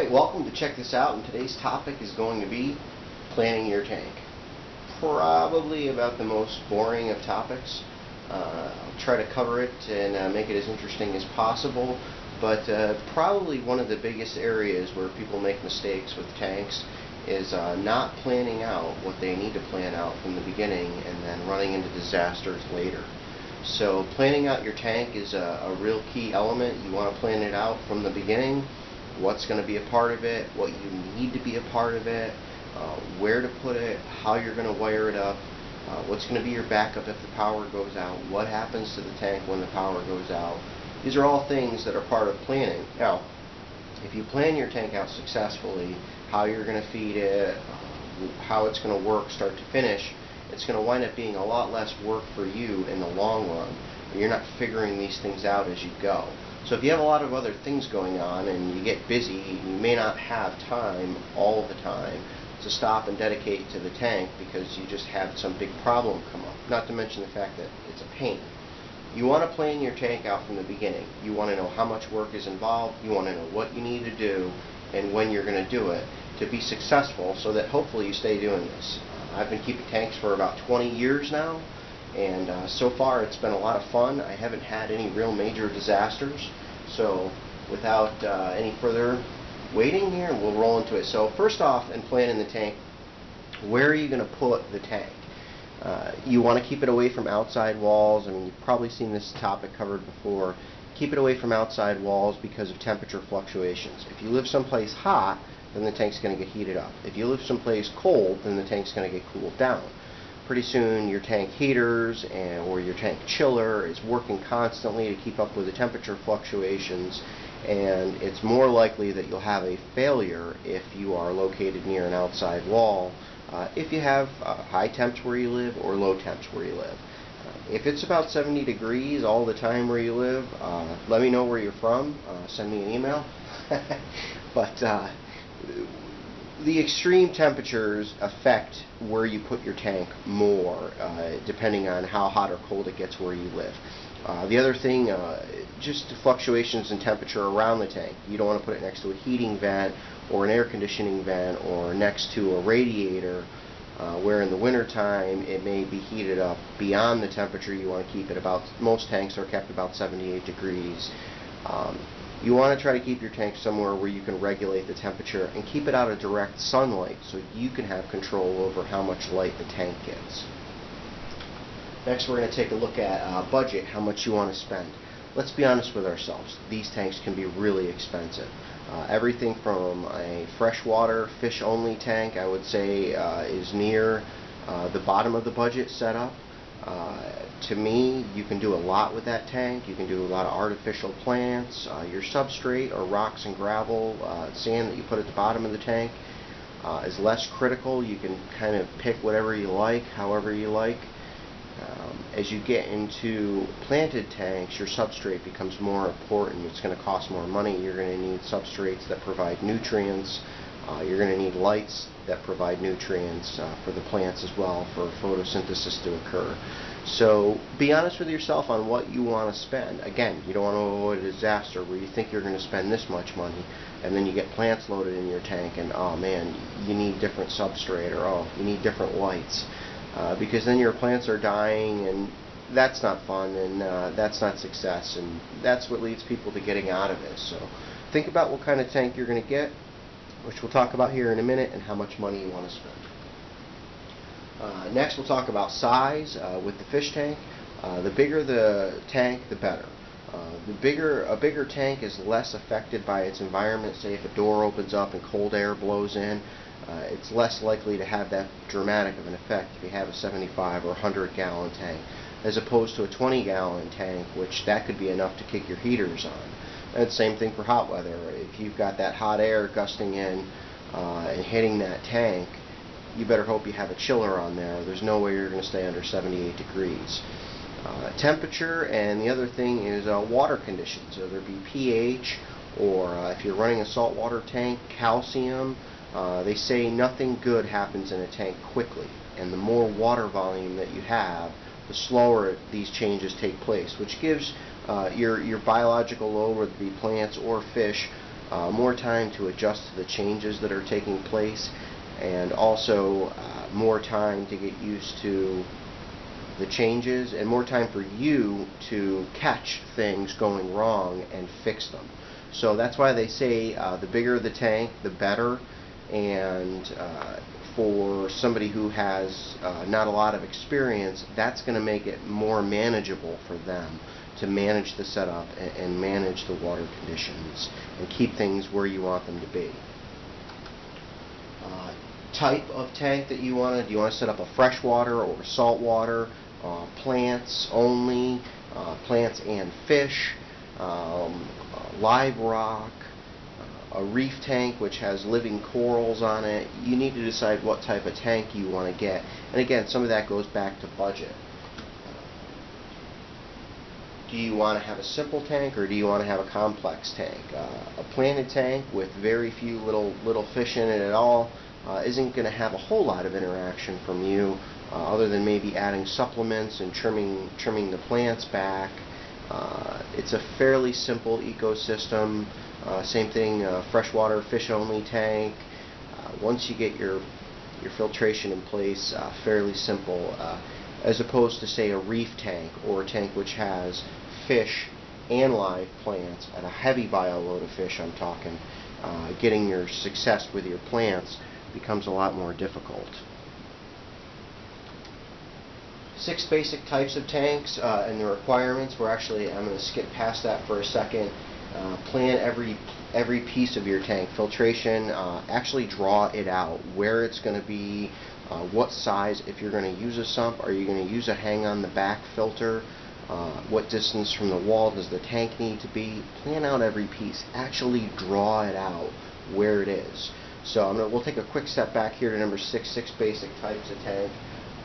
Alright, welcome to check this out, and today's topic is going to be planning your tank. Probably about the most boring of topics. I'll try to cover it and make it as interesting as possible, but probably one of the biggest areas where people make mistakes with tanks is not planning out what they need to plan out from the beginning and then running into disasters later. So planning out your tank is a real key element. You want to plan it out from the beginning. What's going to be a part of it, what you need to be a part of it, where to put it, how you're going to wire it up, what's going to be your backup if the power goes out, what happens to the tank when the power goes out. These are all things that are part of planning. Now, if you plan your tank out successfully, how you're going to feed it, how it's going to work start to finish, it's going to wind up being a lot less work for you in the long run. You're not figuring these things out as you go. So if you have a lot of other things going on and you get busy, you may not have time all the time to stop and dedicate to the tank because you just have some big problem come up. Not to mention the fact that it's a pain. You want to plan your tank out from the beginning. You want to know how much work is involved. You want to know what you need to do and when you're going to do it to be successful, so that hopefully you stay doing this. I've been keeping tanks for about 20 years now. And so far it's been a lot of fun. I haven't had any real major disasters. So without any further waiting here, we'll roll into it. So first off, in planning the tank, where are you going to put the tank? You want to keep it away from outside walls. I mean, you've probably seen this topic covered before. Keep it away from outside walls because of temperature fluctuations. If you live someplace hot, then the tank's going to get heated up. If you live someplace cold, then the tank's going to get cooled down. Pretty soon your tank heaters or your tank chiller is working constantly to keep up with the temperature fluctuations, and it's more likely that you'll have a failure if you are located near an outside wall, if you have high temps where you live or low temps where you live. If it's about 70 degrees all the time where you live, let me know where you're from. Send me an email. But the extreme temperatures affect where you put your tank more, depending on how hot or cold it gets where you live. The other thing, just fluctuations in temperature around the tank. You don't want to put it next to a heating vent or an air conditioning vent or next to a radiator, where in the wintertime it may be heated up beyond the temperature you want to keep it. Most tanks are kept about 78 degrees. You want to try to keep your tank somewhere where you can regulate the temperature and keep it out of direct sunlight so you can have control over how much light the tank gets. Next, we're going to take a look at budget, how much you want to spend. Let's be honest with ourselves. These tanks can be really expensive. Everything from a freshwater, fish-only tank, I would say, is near the bottom of the budget setup. To me, you can do a lot with that tank. You can do a lot of artificial plants. Your substrate or rocks and gravel, sand that you put at the bottom of the tank is less critical. You can kind of pick whatever you like, however you like. As you get into planted tanks, your substrate becomes more important. It's going to cost more money. You're going to need substrates that provide nutrients. You're going to need lights that provide nutrients for the plants as well, for photosynthesis to occur. So be honest with yourself on what you want to spend. Again, you don't want to avoid a disaster where you think you're going to spend this much money and then you get plants loaded in your tank and, oh man, you need different substrate, or oh, you need different lights. Because then your plants are dying, and that's not fun, and that's not success, and that's what leads people to getting out of this. So think about what kind of tank you're going to get, which we'll talk about here in a minute, and how much money you want to spend. Next, we'll talk about size with the fish tank. The bigger the tank, the better. A bigger tank is less affected by its environment. Say if a door opens up and cold air blows in, it's less likely to have that dramatic of an effect if you have a 75 or 100-gallon tank, as opposed to a 20-gallon tank, which that could be enough to kick your heaters on. And same thing for hot weather. If you've got that hot air gusting in and hitting that tank, you better hope you have a chiller on there. There's no way you're going to stay under 78 degrees. Temperature, and the other thing is water conditions, whether it be pH or if you're running a saltwater tank, calcium. They say nothing good happens in a tank quickly, and the more water volume that you have, the slower these changes take place, which gives your biological load, whether it be plants or fish, more time to adjust to the changes that are taking place, and also more time to get used to the changes, and more time for you to catch things going wrong and fix them. So that's why they say the bigger the tank, the better. And for somebody who has not a lot of experience, that's going to make it more manageable for them to manage the setup and manage the water conditions and keep things where you want them to be. Type of tank that you want to, do you want to set up a freshwater or saltwater, plants only, plants and fish, live rock, a reef tank which has living corals on it. You need to decide what type of tank you want to get, and again, some of that goes back to budget. Do you want to have a simple tank, or do you want to have a complex tank? A planted tank with very few little fish in it at all isn't going to have a whole lot of interaction from you, other than maybe adding supplements and trimming the plants back. It's a fairly simple ecosystem. Same thing, freshwater fish only tank. Once you get your filtration in place, fairly simple, as opposed to, say, a reef tank or a tank which has fish and live plants at a heavy bioload of fish. I'm talking getting your success with your plants becomes a lot more difficult. 6 basic types of tanks and the requirements. I'm going to skip past that for a second. Plan every piece of your tank. Filtration, actually draw it out, where it's going to be, what size. If you're going to use a sump, are you going to use a hang on the back filter? What distance from the wall does the tank need to be? Plan out every piece. Actually draw it out where it is. So we'll take a quick step back here to number 6 basic types of tank.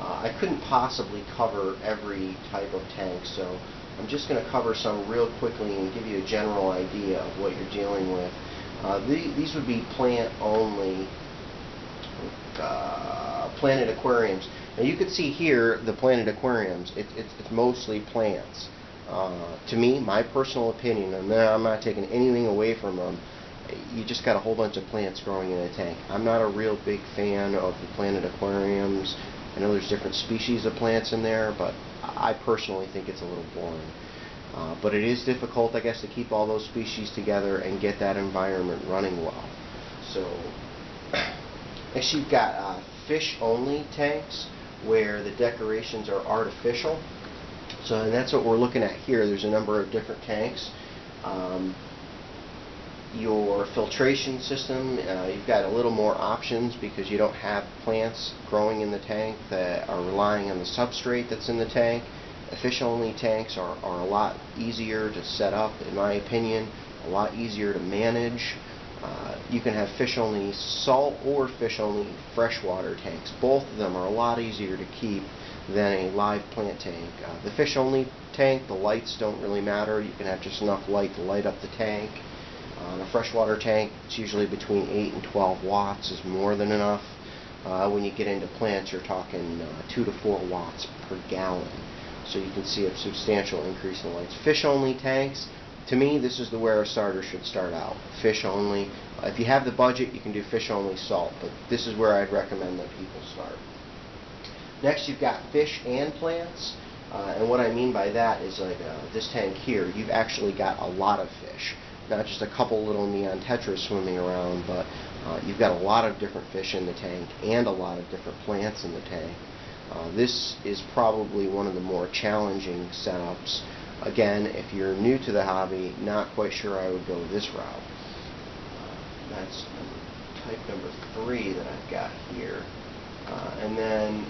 I couldn't possibly cover every type of tank, so I'm just going to cover some real quickly and give you a general idea of what you're dealing with. These would be plant-only planted aquariums. Now you can see here the planted aquariums. It's mostly plants. To me, my personal opinion, and I'm not taking anything away from them, you just got a whole bunch of plants growing in a tank. I'm not a real big fan of the planted aquariums. I know there's different species of plants in there, but I personally think it's a little boring. But it is difficult, I guess, to keep all those species together and get that environment running well. So, next you've got fish-only tanks where the decorations are artificial. So, and that's what we're looking at here. There's a number of different tanks. Your filtration system, you've got a little more options because you don't have plants growing in the tank that are relying on the substrate that's in the tank. Fish-only tanks are a lot easier to set up, in my opinion, a lot easier to manage. You can have fish-only salt or fish-only freshwater tanks. Both of them are a lot easier to keep than a live plant tank. The fish-only tank, the lights don't really matter. You can have just enough light to light up the tank. On a freshwater tank, it's usually between 8 and 12 watts is more than enough. When you get into plants, you're talking 2 to 4 watts per gallon. So you can see a substantial increase in lights. Fish-only tanks, to me, this is where a starter should start out. Fish-only. If you have the budget, you can do fish-only salt, but this is where I'd recommend that people start. Next, you've got fish and plants. And what I mean by that is, like this tank here, you've actually got a lot of fish. Not just a couple little neon tetras swimming around, but you've got a lot of different fish in the tank and a lot of different plants in the tank. This is probably one of the more challenging setups. Again, if you're new to the hobby, not quite sure I would go this route. That's type number 3 that I've got here. And then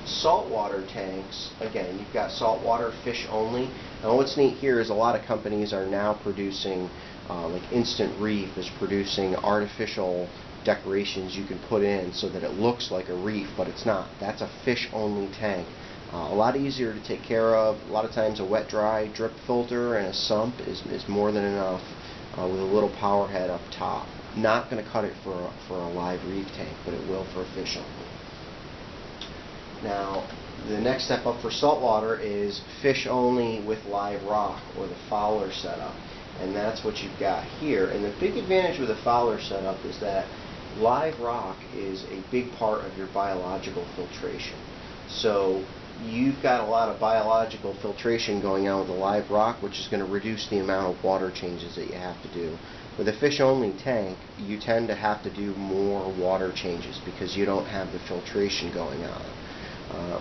saltwater tanks, again, you've got saltwater fish only. Now what's neat here is a lot of companies are now producing, like Instant Reef is producing artificial decorations you can put in so that it looks like a reef, but it's not. That's a fish only tank. A lot easier to take care of. A lot of times a wet dry drip filter and a sump is more than enough with a little power head up top. Not going to cut it for a live reef tank, but it will for a fish only. Now, the next step up for saltwater is fish only with live rock, or the Fowler setup. And that's what you've got here. And the big advantage with a Fowler setup is that live rock is a big part of your biological filtration. So you've got a lot of biological filtration going on with a live rock, which is going to reduce the amount of water changes that you have to do. With a fish-only tank, you tend to have to do more water changes because you don't have the filtration going on.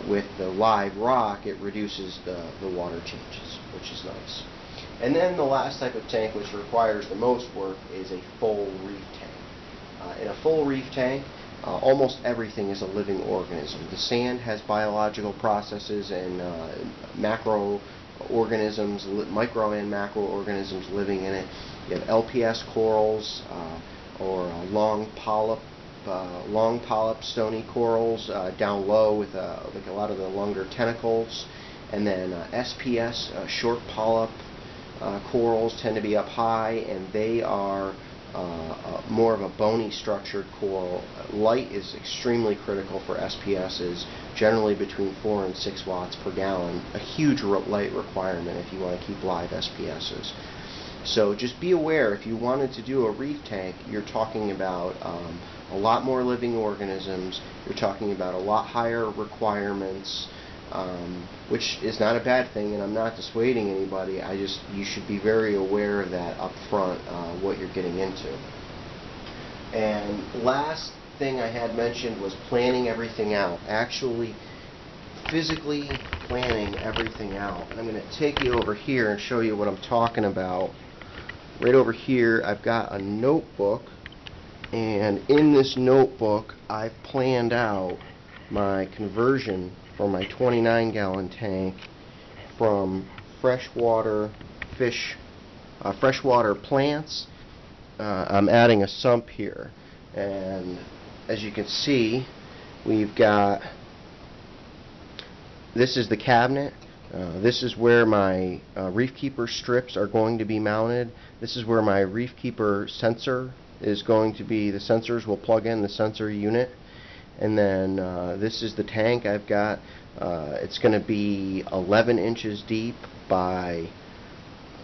With the live rock, it reduces the water changes, which is nice. And then the last type of tank, which requires the most work, is a full reef tank. In a full reef tank, almost everything is a living organism. The sand has biological processes and macroorganisms, micro and macroorganisms living in it. You have LPS corals or long polyp stony corals down low with like a lot of the longer tentacles, and then SPS short polyp corals tend to be up high, and they are more of a bony structured coral. Light is extremely critical for SPSs, generally between 4 and 6 watts per gallon, a huge light requirement if you want to keep live SPSs. So just be aware, if you wanted to do a reef tank, you're talking about a lot more living organisms, you're talking about a lot higher requirements, which is not a bad thing, and I'm not dissuading anybody. You should be very aware of that up front, what you're getting into. And last thing I had mentioned was planning everything out. Actually, physically planning everything out. I'm going to take you over here and show you what I'm talking about. Right over here, I've got a notebook, and in this notebook, I've planned out my conversion for my 29-gallon tank from freshwater plants. I'm adding a sump here, and as you can see, we've got, this is the cabinet. This is where my reef keeper strips are going to be mounted. This is where my reef keeper sensor is going to be. The sensors will plug in the sensor unit. And then this is the tank I've got. It's going to be 11 inches deep by,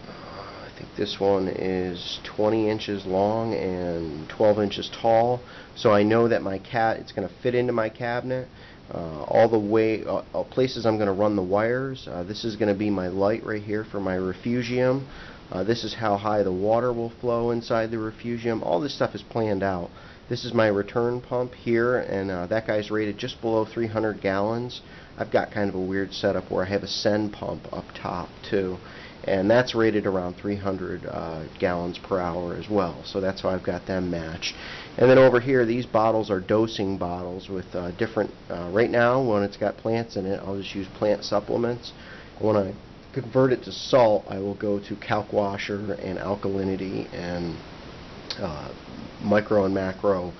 I think this one is 20 inches long and 12 inches tall. So I know that it's going to fit into my cabinet. All the way, places I'm going to run the wires. This is going to be my light right here for my refugium. This is how high the water will flow inside the refugium. All this stuff is planned out. This is my return pump here, and that guy's rated just below 300 gallons. I've got kind of a weird setup where I have a send pump up top too, and that's rated around 300 gallons per hour as well. So that's how I've got them matched. And then over here, these bottles are dosing bottles with different. Right now, when it's got plants in it, I'll just use plant supplements. When I convert it to salt, I will go to calc washer and alkalinity and micro and macro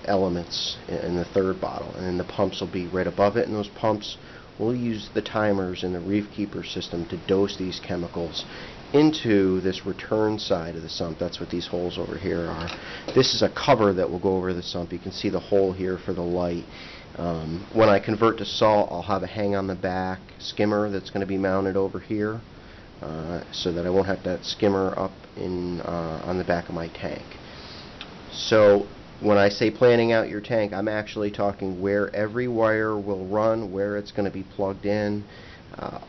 elements in the third bottle, and then the pumps will be right above it, and those pumps will use the timers in the reef keeper system to dose these chemicals into this return side of the sump. That's what these holes over here are. This is a cover that will go over the sump. You can see the hole here for the light. When I convert to salt, I'll have a hang on the back skimmer that's going to be mounted over here, so that I won't have that skimmer up on the back of my tank. So when I say planning out your tank, I'm actually talking where every wire will run, where it's going to be plugged in,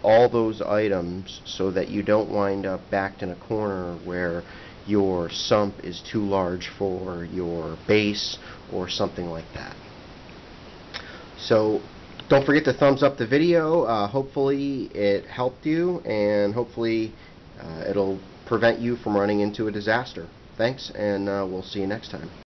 all those items, so that you don't wind up backed in a corner where your sump is too large for your base or something like that. So don't forget to thumbs up the video. Hopefully it helped you, and hopefully it'll prevent you from running into a disaster. Thanks, and we'll see you next time.